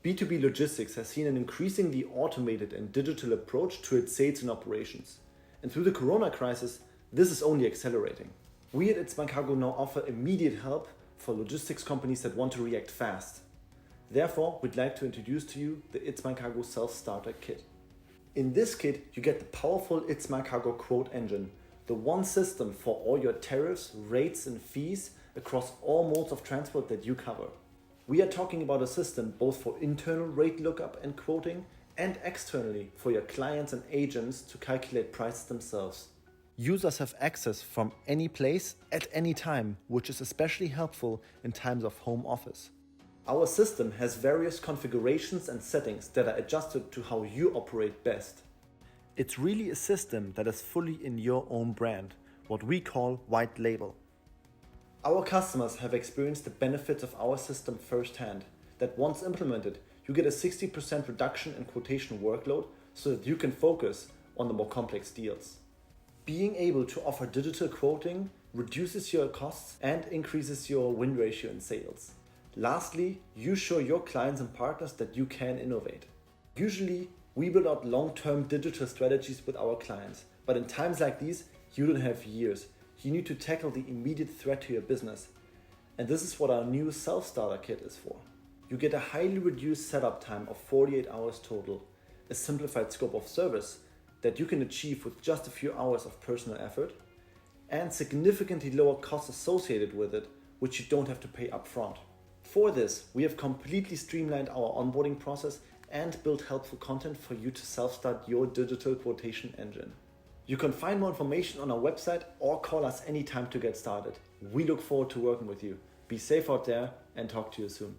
B2B logistics has seen an increasingly automated and digital approach to its sales and operations. And through the Corona crisis, this is only accelerating. We at ItsMyCargo now offer immediate help for logistics companies that want to react fast. Therefore, we'd like to introduce to you the ItsMyCargo Selfstarter Kit. In this kit, you get the powerful ItsMyCargo quote engine, the one system for all your tariffs, rates and fees across all modes of transport that you cover. We are talking about a system both for internal rate lookup and quoting and externally for your clients and agents to calculate prices themselves. Users have access from any place at any time, which is especially helpful in times of home office. Our system has various configurations and settings that are adjusted to how you operate best. It's really a system that is fully in your own brand, what we call white label. Our customers have experienced the benefits of our system firsthand, that once implemented, you get a 60% reduction in quotation workload so that you can focus on the more complex deals. Being able to offer digital quoting reduces your costs and increases your win ratio in sales. Lastly, you show your clients and partners that you can innovate. Usually, we build out long-term digital strategies with our clients, but in times like these, you don't have years. You need to tackle the immediate threat to your business. And this is what our new Self-Starter Kit is for. You get a highly reduced setup time of 48 hours total, a simplified scope of service that you can achieve with just a few hours of personal effort, and significantly lower costs associated with it, which you don't have to pay upfront. For this, we have completely streamlined our onboarding process and built helpful content for you to self-start your digital quotation engine. You can find more information on our website or call us anytime to get started. We look forward to working with you. Be safe out there and talk to you soon.